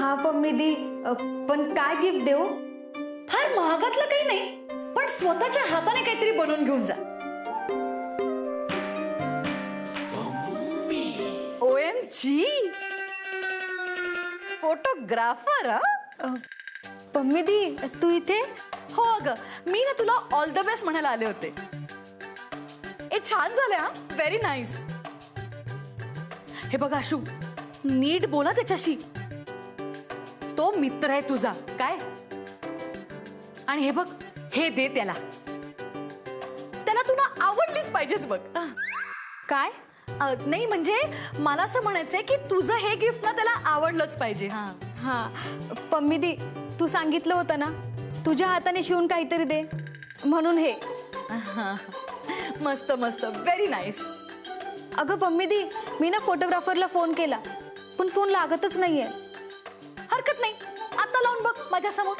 हा पम्मी दी, पण काय गिफ्ट देऊ? फार महागातलं काही नाही, पण स्वतःच्या हाताने काहीतरी बनवून घेऊन जा. OMG, photographer. पम्मी दी, तू इथे? हो अगं, मी ना तुला ऑल द बेस्ट म्हणायला आले होते. ए छान झालं हा, व्हेरी नाईस. हे बघ आशू, नीट बोला त्याच्याशी. तो मित्र आहे तुझा काय. आणि हे बघ, हे दे त्याला. त्याला तू ना आवडलीच पाहिजेस बघ. काय? नाही म्हणजे मला असं म्हणायचंय की तुझं हे गिफ्ट ना त्याला आवडलंच पाहिजे. हा हा पम्मी दी, तू सांगितलं होतं ना तुझ्या हाताने शिवून काहीतरी दे, म्हणून हे. मस्त मस्त, व्हेरी नाईस. अगं पम्मी दी, मी ना फोटोग्राफरला फोन केला, पण फोन लागतच नाहीये. हरकत नाही, आता लावून बघ माझ्या समोर.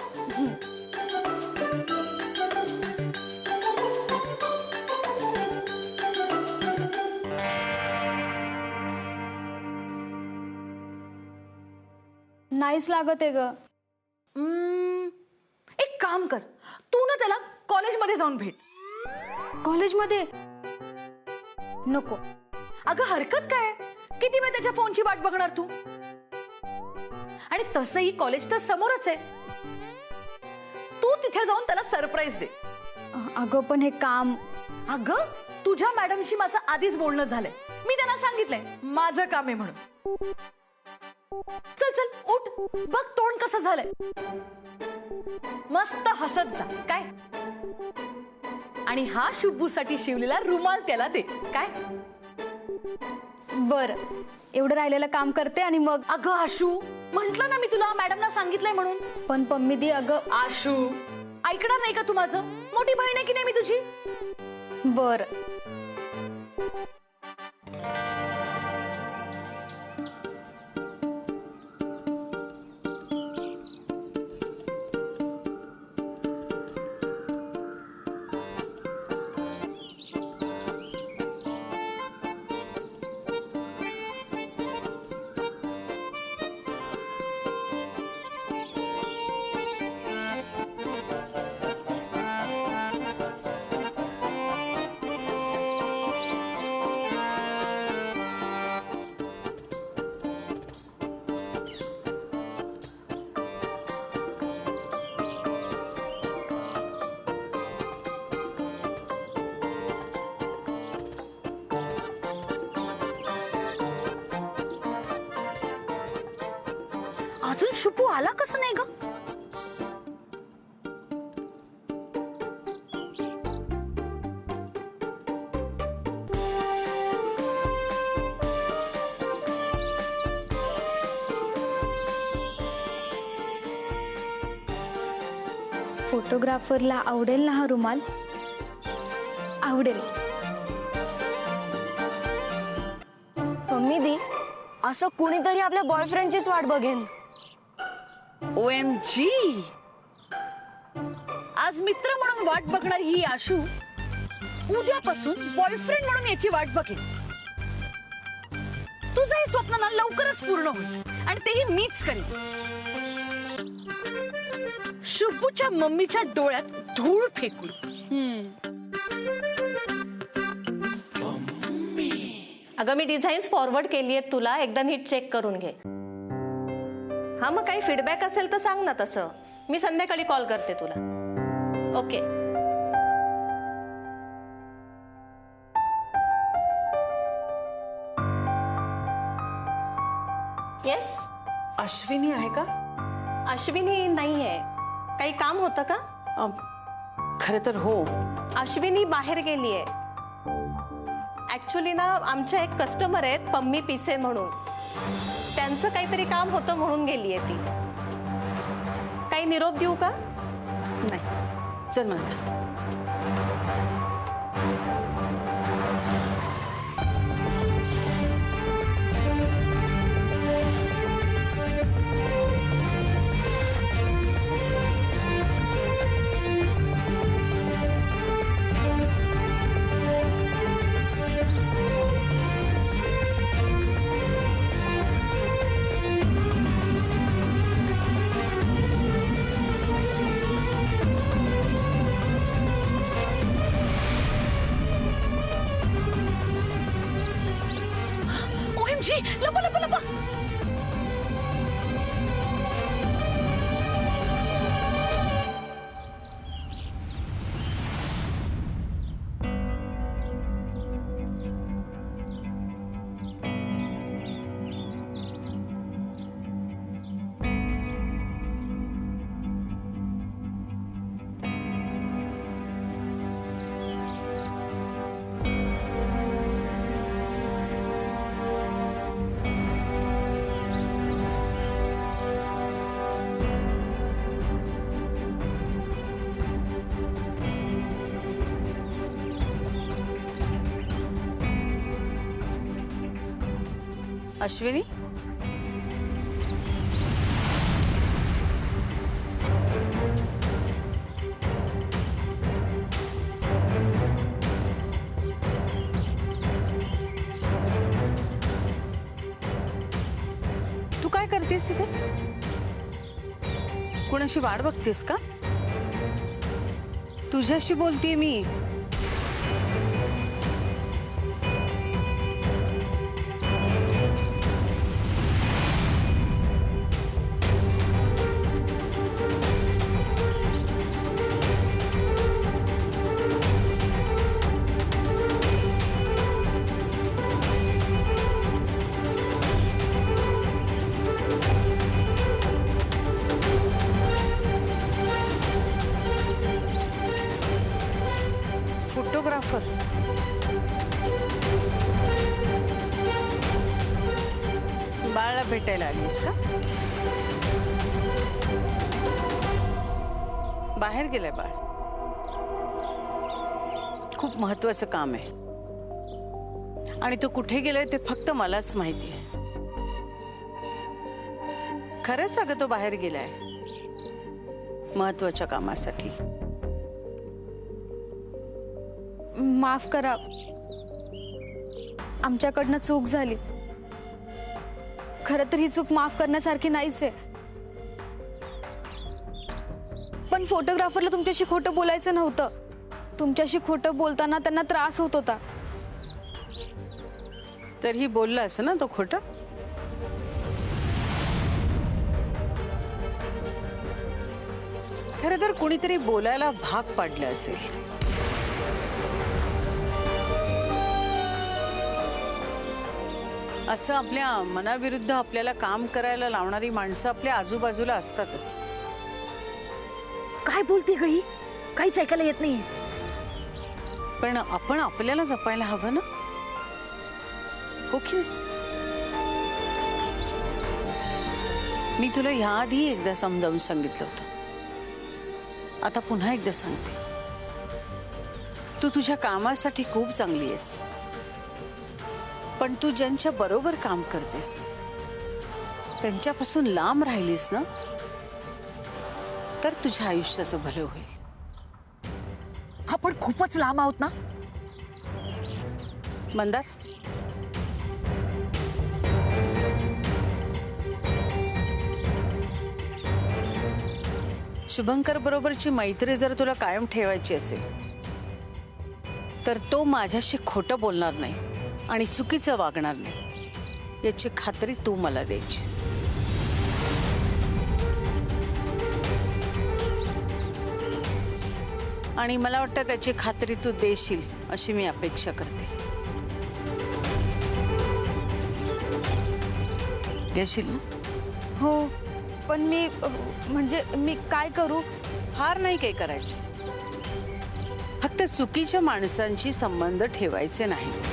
नाहीच लागत आहे ग. एक काम कर, तू ना त्याला कॉलेजमध्ये जाऊन भेट. कॉलेजमध्ये? नको. अगं हरकत काय, किती वेळ त्याच्या फोनची वाट बघणार तू. आणि तसंही कॉलेज तर समोरच आहे. तू तिथे जाऊन त्याला सरप्राईज दे. अगं पण हे काम. अगं तुझ्या मॅडमशी माझं आधीच बोलणं झालंय. मी त्यांना सांगितलंय माझं काम आहे म्हणून. चल चल उठ, बघ तोंड कसं झालंय. मस्त हसत जा काय. आणि हा शुभूसाठी शिवलेला रुमाल त्याला दे काय. बर, एवढं राहिलेलं काम करते आणि मग. अगं आशू, म्हंटल ना मी तुला मॅडमला सांगितलंय म्हणून. पण पम्मी दी, अगं. आशू, ऐकणार नाही का तू माझं? मोठी बहीण आहे की नाही मी तुझी. बर. अजून शुभू आला कसं नाही ग. फोटोग्राफरला आवडेल ना हा रुमाल? आवडेल. मम्मी दी, असं कुणीतरी आपल्या बॉयफ्रेंडचीच वाट बघेन. OMG, आज मित्र म्हणून वाट बघणारी ही आशू उद्यापासून बॉयफ्रेंड म्हणून याची वाट बघेल. तुझं हे स्वप्न ना लवकरच पूर्ण होईल आणि तेही मीच करेन. शुभूच्या मम्मीच्या डोळ्यात धूळ फेकून. अगं मी डिझाईन्स फॉरवर्ड केली आहेत तुला, एकदा नीट चेक करून घे. हा मग काही फीडबॅक असेल तर सांग ना. तसं मी संध्याकाळी कॉल करते तुला. ओके. येस. अश्विनी आहे का? अश्विनी नाहीये. काही काम होतं का? खरं तर हो. अश्विनी बाहेर गेलीये. ऍक्च्युली ना आमच्या एक कस्टमर आहेत पम्मी पिसे म्हणून, त्यांचं काहीतरी काम होतं म्हणून गेलीये ती. काही निरोप देऊ का? नाही, चल मंदार. OMG, लपा लपा लपा. अश्विनी, तू काय करतेस इथे? कोणाशी वाट बघतेस का? तुझ्याशी बोलतेय मी. फोटोग्राफर? बाळाला भेटायला आलीस का? बाहेर गेलाय बाळ. खूप महत्वाचं काम आहे आणि तो कुठे गेलाय ते फक्त मलाच माहिती आहे. खरंच अगं तो बाहेर गेलाय महत्वाच्या कामासाठी. माफ करा, आमच्याकडनं चूक झाली. खरं तर ही चूक माफ करण्यासारखी नाहीच आहे. पण फोटोग्राफरला तुमच्याशी खोटं बोलायचं नव्हतं. तुमच्याशी खोटं बोलताना त्यांना त्रास होत होता. तरीही बोलला असं ना तो खोटं? खरं तर कोणीतरी बोलायला भाग पाडलं असेल. असं आपल्या मनाविरुद्ध आपल्याला काम करायला लावणारी माणसं आपल्या आजूबाजूला असतातच. काय बोलते ग ही? काहीच ऐकायला येत नाहीये. पण आपण आपल्याला जपायला हवं ना, हो की नाही? मी तुला ह्याआधी एकदा समजावून सांगितलं होतं. आता पुन्हा एकदा सांगते. तू तुझ्या कामासाठी खूप चांगली आहेस, पण तू ज्यांच्या बरोबर काम करतेस त्यांच्यापासून लांब राहिलीस ना तर तुझ्या आयुष्याचं भलं होईल. आपण खूपच लांब आहोत ना. मंदार, शुभंकर बरोबरची मैत्री जर तुला कायम ठेवायची असेल तर तो माझ्याशी खोटं बोलणार नाही आणि चुकीचं वागणार नाही याची खात्री तू मला द्यायचीस. आणि मला वाटतं त्याची खात्री तू देशील अशी मी अपेक्षा करते. देशील ना? हो, पण म्हणजे मी काय करू? फार नाही काही करायचं. फक्त चुकीच्या माणसांशी संबंध ठेवायचे नाहीत.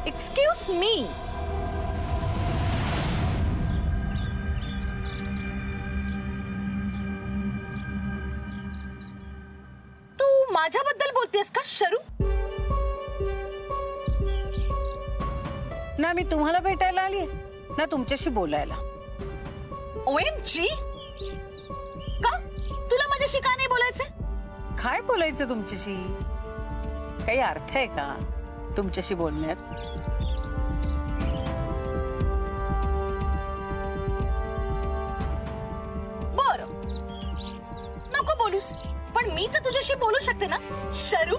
Excuse me. तू माझ्याबद्दल बोलतेस का शरू? ना मी तुम्हाला भेटायला आली ना तुमच्याशी बोलायला. OMG, का तुला माझ्याशी का नाही बोलायचंय? काय बोलायचं तुमच्याशी? काही अर्थ आहे का तुमच्याशी बोलण्यात? बर, नको बोलूस. पण मी तर तुझ्याशी बोलू शकते ना शरू.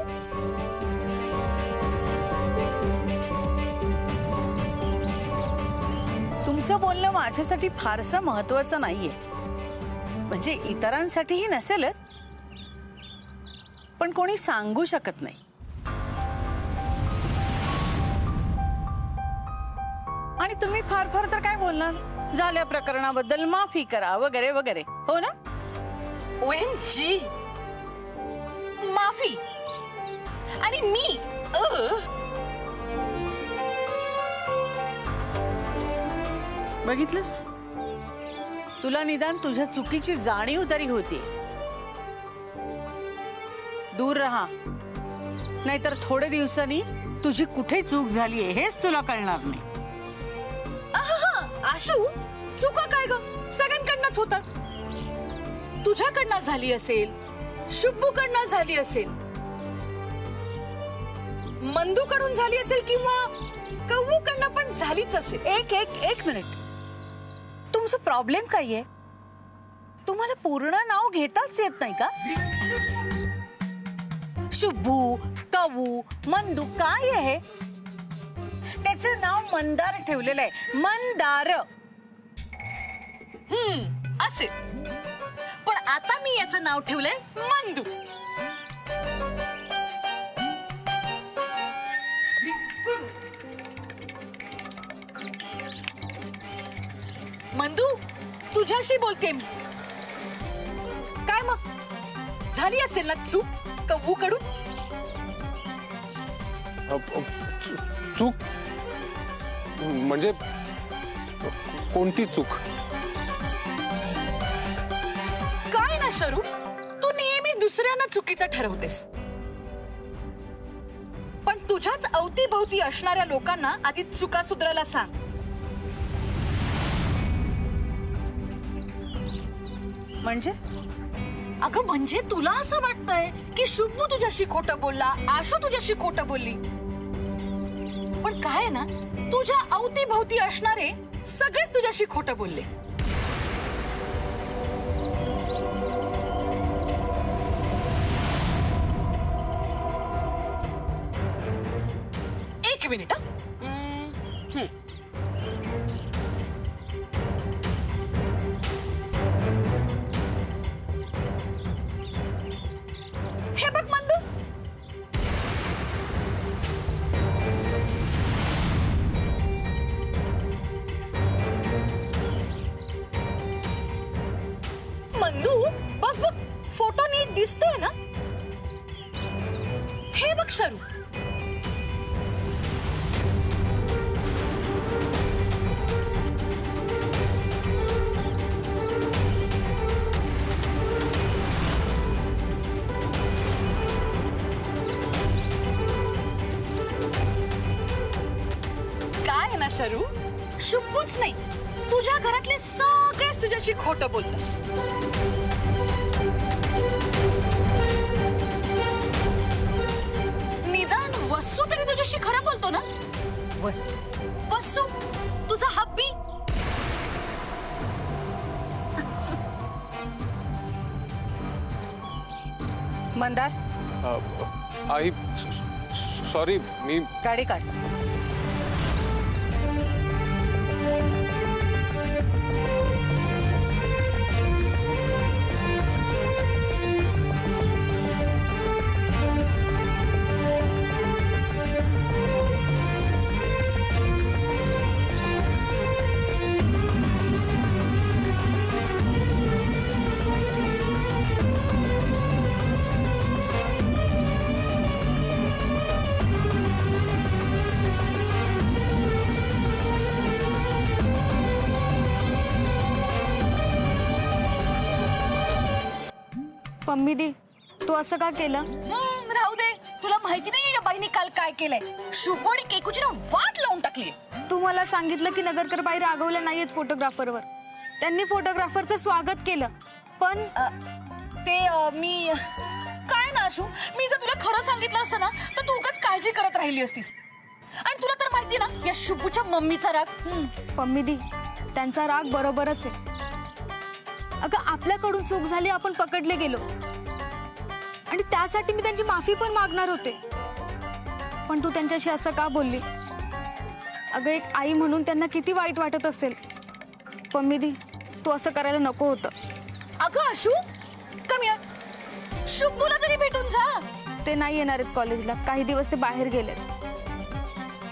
तुमचं बोलणं माझ्यासाठी फारसं महत्वाचं नाहीये, म्हणजे इतरांसाठीही नसेलच, पण कोणी सांगू शकत नाही. आणि तुम्ही फार फार तर काय बोलणार, झाल्या प्रकरणाबद्दल माफी करा वगैरे वगैरे, हो ना? OMG, माफी आणि मी बघितलंस, तुला निदान तुझ्या चुकीची जाणीव तरी होती. दूर राहा, नाहीतर थोडे दिवसांनी तुझी कुठे चूक झालीये हेच तुला कळणार नाही. आशू, चुका काय ग सगळ्यांकडनंच होतात. तुझ्याकडनं झाली असेल, शुभ्बूकडनं झाली असेल, मंदूकडून झाली असेल किंवा कव्वूकडनं पण झालीच असेल. एक मिनिट, तुमचं प्रॉब्लेम काय आहे? तुम्हाला पूर्ण नाव घेताच येत नाही का? शुभ्बू, कव्वू, मंदू काय आहे? त्याचं नाव मंदार ठेवलेलं आहे, मंदार. असे पण आता मी याचं नाव ठेवलंय मंदू. मंदू, तुझ्याशी बोलते मी. काय मग झाली असेल ना चूक कव्वू कडून? चूक म्हणजे कोणती चूक? काय ना शरू, तू नेहमी दुसऱ्यांना चुकीचं ठरवतेस, पण तुझ्याच अवतीभवती असणाऱ्या लोकांना आधी चुका सुधारायला सांग. म्हणजे अगं म्हणजे तुला असं वाटतंय की शुभ्बू तुझ्याशी खोटं बोलला, आशू तुझ्याशी खोटं बोलली, पण काय आहे ना, तुझ्या अवतीभवती असणारे सगळेच तुझ्याशी खोटं बोलले. एक मिनिट. हे बघ मंदू, मंदू बघ बघ, फोटो नीट दिसतोय ना? हे बघ शरू, काय ना शरू, शुभ्बूच नाही, तुझ्या घरातले सगळेच तुझ्याशी खोटं बोलतात. निदान वसू तरी तुझ्याशी खरं बोलतो ना? वसू, तुझा हब्बी. मंदार, आई सॉरी, मी गाडी काढ. पम्मी दी, तू असं का केलं? राहू दे, तुला माहिती नाहीये या बाईने काल काय केलंय. शुभ्बू आणि केकूची ना वाट लावून टाकली. तू मला सांगितलं की नगरकर बाई रागवल्या नाहीयेत फोटोग्राफरवर. त्यांनी फोटोग्राफरचं स्वागत केलं, पण मी काय ना आशू, मी जर तुला खरं सांगितलं असतं ना तर तू उगाच काळजी करत राहिली असतीस. आणि तुला तर माहिती ना या शुभ्बूच्या मम्मीचा राग. पम्मी दी, त्यांचा राग बरोबरच आहे. अगं आपल्याकडून चूक झाली, आपण पकडले गेलो, आणि त्यासाठी मी त्यांची माफी पण मागणार होते, पण तू त्यांच्याशी असं का बोलली? अगं एक आई म्हणून त्यांना किती वाईट वाटत असेल. पम्मिदी, तू असं करायला नको होतं. अगं आशू, कम हिअर. शुभूला तरी भेटून जा. ते नाही येणार आहेत कॉलेजला, काही दिवस ते बाहेर गेलेत.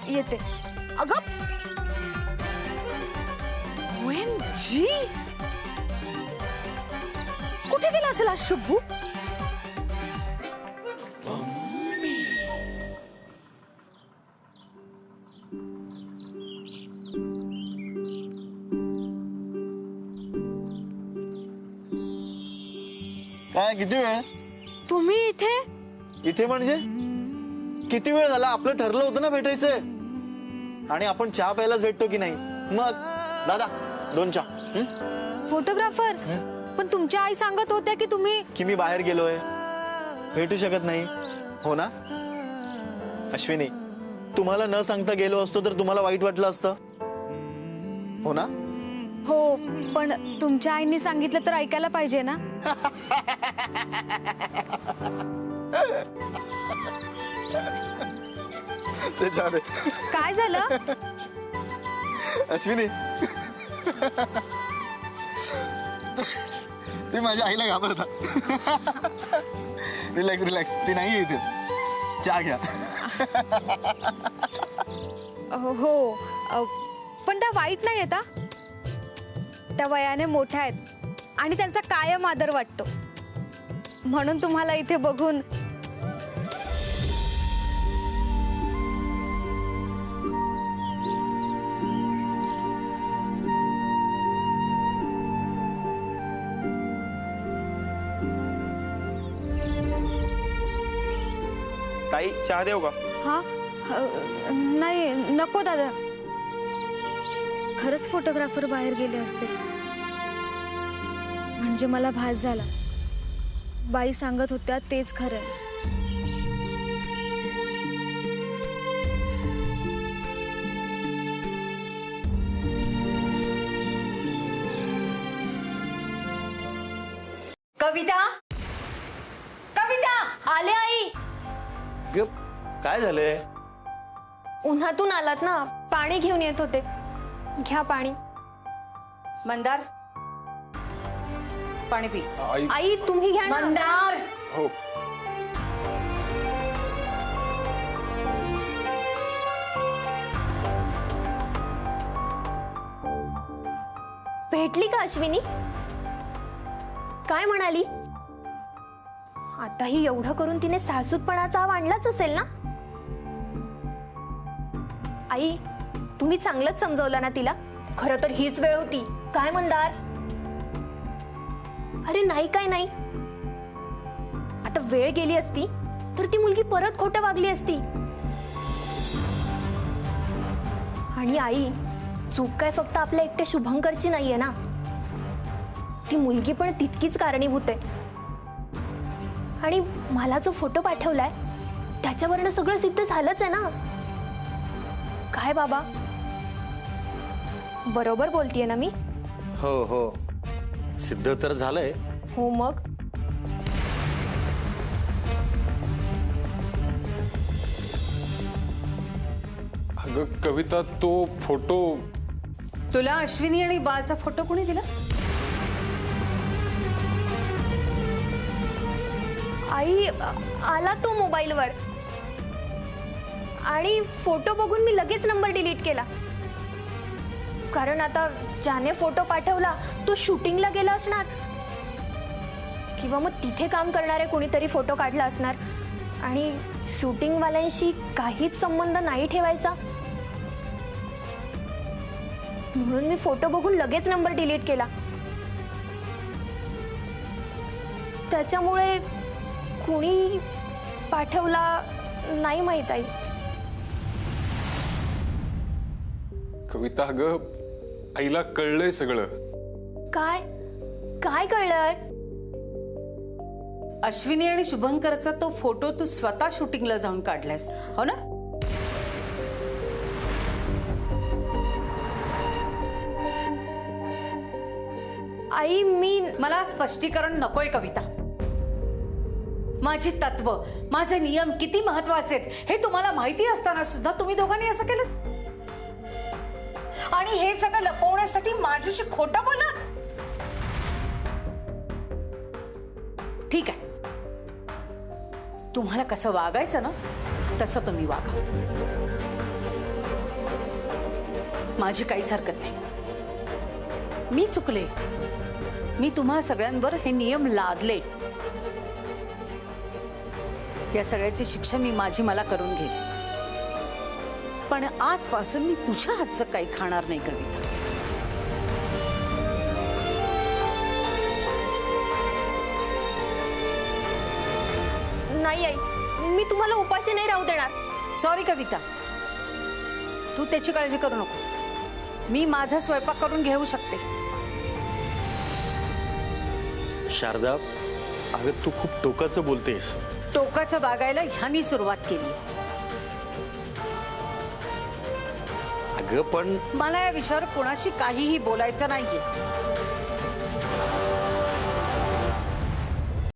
येते. अगं OMG, कुठे गेला असेल आज शुभू? काय किती वेळ? तुम्ही इथे? इथे म्हणजे किती वेळ झाला? आपलं ठरलं होतं ना भेटायचंय, आणि आपण चहा प्यायलाच भेटतो की नाही? मग दादा 2 चहा. फोटोग्राफर, पण तुमच्या आई सांगत होत्या की तुम्ही की मी बाहेर गेलोय, भेटू शकत नाही. हो ना अश्विनी, तुम्हाला न सांगता गेलो असतो तर तुम्हाला वाईट वाटलं असतं, हो ना? हो, पण तुमच्या आईने सांगितलं तर ऐकायला पाहिजे ना. ते झालं. काय झालं? अश्विनी, ती माझ्या आईला घाबरता. रिलॅक्स रिलॅक्स, ती नाही इथे. चहा घ्या. हो, पण त्या वाईट नाही येत. त्या वयाने मोठ्या आहेत आणि त्यांचा कायम आदर वाटतो, म्हणून तुम्हाला इथे बघून ताई चहा देऊ का? हा नाही नको दादा, खरंच फोटोग्राफर बाहेर गेले असते म्हणजे मला भास झाला. बाई सांगत होत्या तेच खरं आहे. कविता, कविता, आले आई. काय झालंय? उन्हातून आलात ना, पाणी घेऊन येत होते. घ्या पाणी. मंदार, पाणी पी. आई. आई तुम्ही घ्या ना. मंदार, हो. भेटली का अश्विनी? काय म्हणाली? आताही एवढं करून तिने साळसूतपणाचा आव आणलाच असेल ना. आई, तुम्ही चांगलंच समजवलं ना तिला. खरं तर हीच वेळ होती. काय मंदार? अरे नाही काय नाही, आता वेळ गेली असती तर ती मुलगी परत खोटं वागली असती. आणि आई, चूक काय फक्त आपल्या एकट्या शुभंकरची नाहीये ना, ती मुलगी पण तितकीच कारणीभूत आहे. आणि मला जो फोटो पाठवलाय त्याच्यावरनं सगळं सिद्ध झालंच आहे ना. काय बाबा, बरोबर बोलतीये ना मी? हो हो, सिद्ध तर झालंय. हो मग. अगं कविता, तो फोटो तुला अश्विनी आणि बाळचा फोटो कोणी दिला? आई, आला तो मोबाईलवर आणि फोटो बघून मी लगेच नंबर डिलीट केला. कारण आता ज्याने फोटो पाठवला तो शूटिंगला गेला असणार, किंवा मग तिथे काम करणारे कोणीतरी फोटो काढला असणार आणि शूटिंगवाल्यांशी काहीच संबंध नाही ठेवायचा. म्हणून मी फोटो बघून लगेच नंबर डिलीट केला. त्याच्यामुळे कुणी पाठवला नाही माहित आई. कविता, अगं आईला कळलंय सगळं. काय काय कळलंय? अश्विनी आणि शुभंकरचा तो फोटो तू स्वतः शूटिंगला जाऊन काढलास, हो ना? आई, मी मला स्पष्टीकरण नकोय कविता. माझी तत्व, माझे नियम किती महत्वाचे आहेत हे तुम्हाला माहिती असताना सुद्धा तुम्ही दोघांनी असं केलं. आणि हे सगळं लपवण्यासाठी माझ्याशी खोटं बोला. ठीक आहे, तुम्हाला कसं वागायचं ना तसं तुम्ही वागा. माझी काहीच हरकत नाही. मी चुकले. मी तुम्हा सगळ्यांवर हे नियम लादले. या सगळ्याची शिक्षा मी माझी मला करून घेईन. पण आजपासून मी तुझ्या हातचं काही खाणार नाही कविता. नाही आई, मी तुम्हाला उपाशी नाही राहू देणार. सॉरी कविता, तू त्याची काळजी करू नकोस. मी माझा स्वयंपाक करून घेऊ शकते. शारदा, अगं तू खूप टोकाचं बोलतेस. टोकाचं वागायला ह्यानी सुरुवात केली. अगं पण मला या विषयावर कोणाशी काहीही बोलायचं नाहीये.